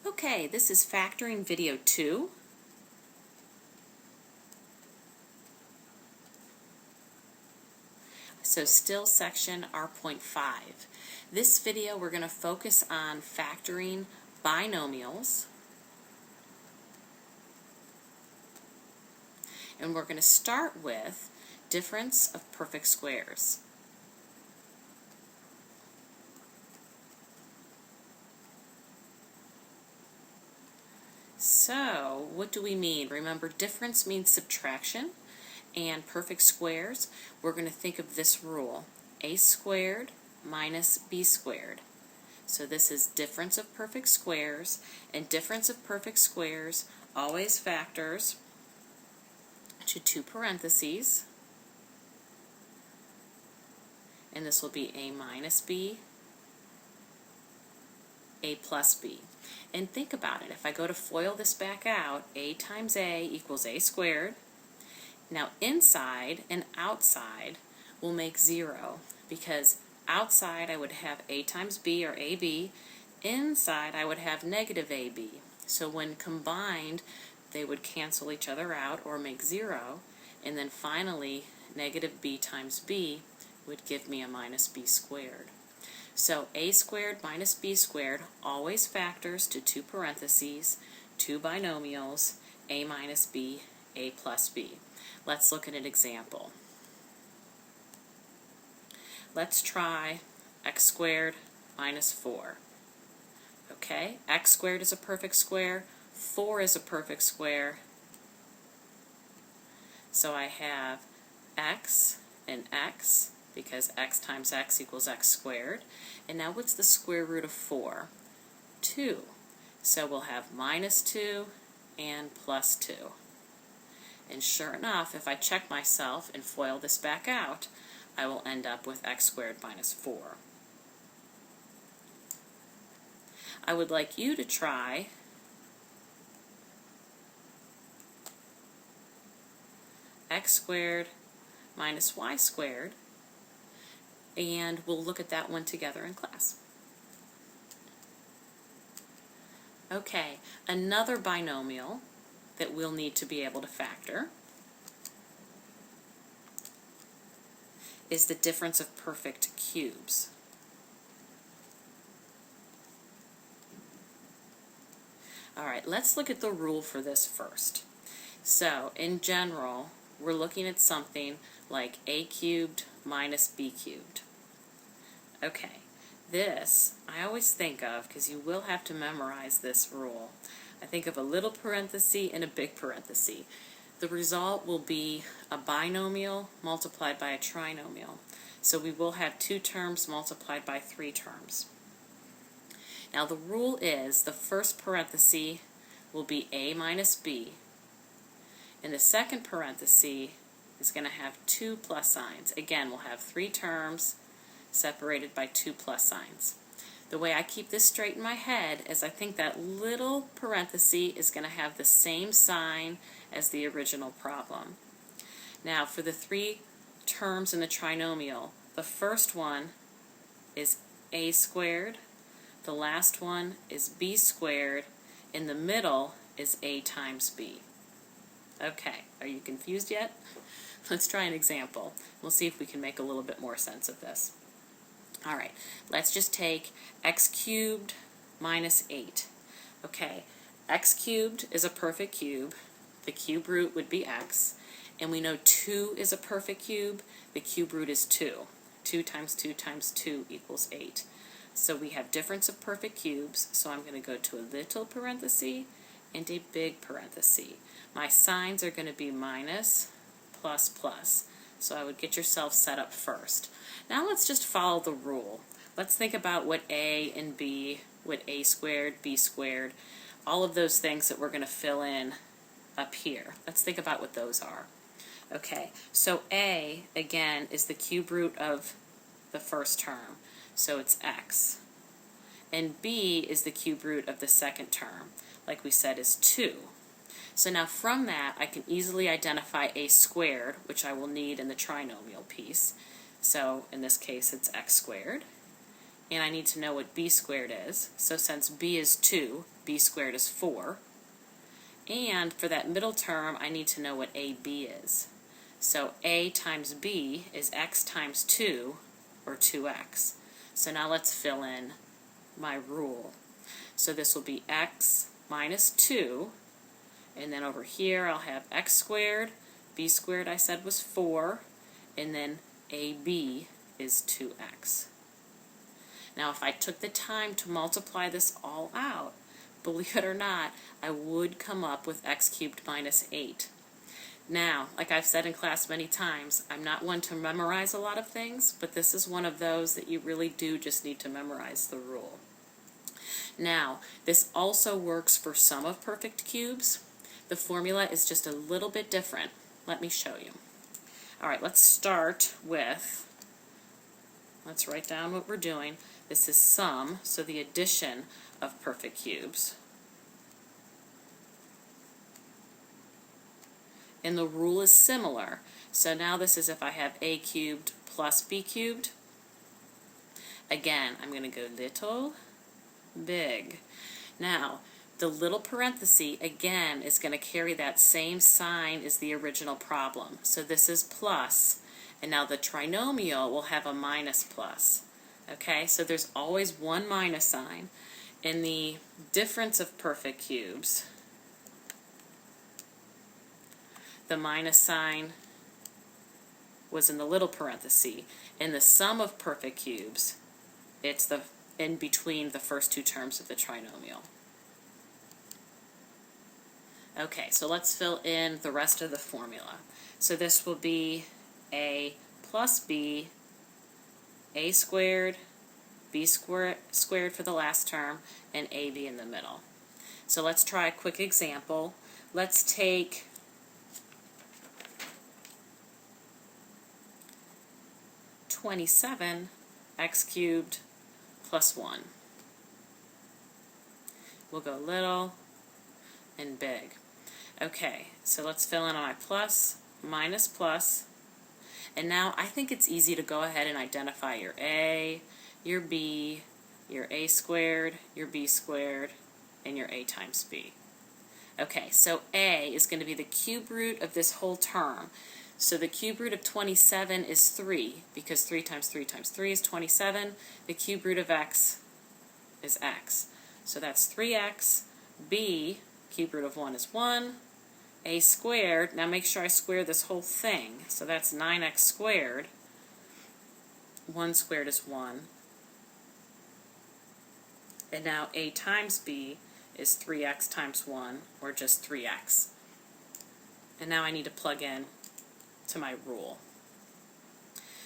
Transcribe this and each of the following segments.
Okay, this is factoring video 2. So still section R.5. This video we're going to focus on factoring binomials. And we're going to start with difference of perfect squares. So, what do we mean? Remember, difference means subtraction, and perfect squares, we're going to think of this rule, a squared minus b squared. So this is difference of perfect squares, and difference of perfect squares always factors to 2 parentheses, and this will be a minus b, a plus b. And think about it, if I go to FOIL this back out, a times a equals a squared. Now inside and outside will make 0, because outside I would have a times b or ab, inside I would have negative ab. So when combined they would cancel each other out or make 0, and then finally negative b times b would give me a minus b squared. So a squared minus b squared always factors to 2 parentheses, 2 binomials, a minus b, a plus b. Let's look at an example. Let's try x squared minus 4. Okay, x squared is a perfect square, 4 is a perfect square. So I have x and x, because x times x equals x squared. And now what's the square root of 4? 2. So we'll have minus 2 and plus 2. And sure enough, if I check myself and FOIL this back out, I will end up with x squared minus 4. I would like you to try x squared minus y squared, and we'll look at that one together in class. Okay, another binomial that we'll need to be able to factor is the difference of perfect cubes. Alright, let's look at the rule for this first. So, in general, we're looking at something like a cubed minus b cubed. Okay, this I always think of, because you will have to memorize this rule, I think of a little parenthesis and a big parenthesis. The result will be a binomial multiplied by a trinomial. So we will have 2 terms multiplied by 3 terms. Now the rule is the first parenthesis will be a minus b, and the second parenthesis is going to have 2 plus signs. Again, we'll have 3 terms separated by 2 plus signs. The way I keep this straight in my head is I think that little parenthesis is going to have the same sign as the original problem. Now for the 3 terms in the trinomial, the first one is a squared, the last one is b squared, in the middle is a times b. Okay, are you confused yet? Let's try an example. We'll see if we can make a little bit more sense of this. Alright, let's just take x cubed minus 8. Okay, x cubed is a perfect cube. The cube root would be x. And we know 2 is a perfect cube. The cube root is 2. 2 times 2 times 2 equals 8. So we have difference of perfect cubes. So I'm going to go to a little parenthesis and a big parenthesis. My signs are going to be minus, plus, plus. So I would get yourself set up first. Now let's just follow the rule. Let's think about what a and b, what a squared, b squared, all of those things that we're going to fill in up here. Let's think about what those are. Okay, so a, again, is the cube root of the first term, so it's x. And b is the cube root of the second term, like we said is 2. So now from that, I can easily identify a squared, which I will need in the trinomial piece. So in this case, it's x squared. and I need to know what b squared is. So since b is 2, b squared is 4. And for that middle term, I need to know what ab is. So a times b is x times 2, or 2x. So now let's fill in my rule. So this will be x minus 2, and then over here I'll have x squared, b squared I said was 4, and then ab is 2x. Now if I took the time to multiply this all out, believe it or not, I would come up with x cubed minus 8. Now, like I've said in class many times, I'm not one to memorize a lot of things, but this is one of those that you really do just need to memorize the rule. Now, this also works for sum of perfect cubes. The formula is just a little bit different. Let me show you. All right, let's start with, let's write down what we're doing. This is sum, so the addition of perfect cubes. And the rule is similar. So now this is if I have a cubed plus b cubed. Again, I'm going to go little, big. Now, the little parenthesis, again, is going to carry that same sign as the original problem. So this is plus, and now the trinomial will have a minus plus. Okay, so there's always one minus sign. In the difference of perfect cubes, the minus sign was in the little parenthesis. In the sum of perfect cubes, it's the in between the first two terms of the trinomial. Okay, so let's fill in the rest of the formula. So this will be a plus b, a squared, b squared for the last term, and ab in the middle. So let's try a quick example. Let's take 27 x cubed plus 1. We'll go little and big. Okay, so let's fill in on my plus, minus plus, and now I think it's easy to go ahead and identify your a, your b, your a squared, your b squared, and your a times b. Okay, so a is going to be the cube root of this whole term. So the cube root of 27 is 3, because 3 times 3 times 3 is 27. The cube root of x is x. So that's 3x. b, cube root of 1 is 1. A squared, now make sure I square this whole thing. So that's 9x squared. 1 squared is 1. And now a times b is 3x times 1, or just 3x. And now I need to plug in to my rule.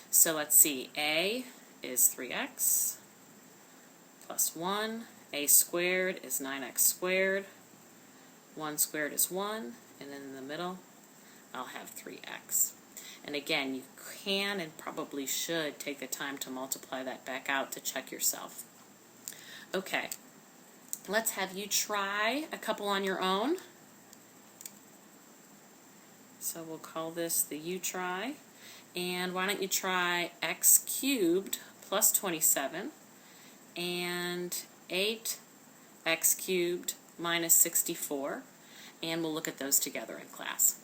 So let's see, a is 3x plus 1, a squared is 9x squared, 1 squared is 1, and then in the middle I'll have 3x. And again, you can and probably should take the time to multiply that back out to check yourself. Okay, let's have you try a couple on your own. So we'll call this the you try. And why don't you try x cubed plus 27 and 8x cubed minus 64. And we'll look at those together in class.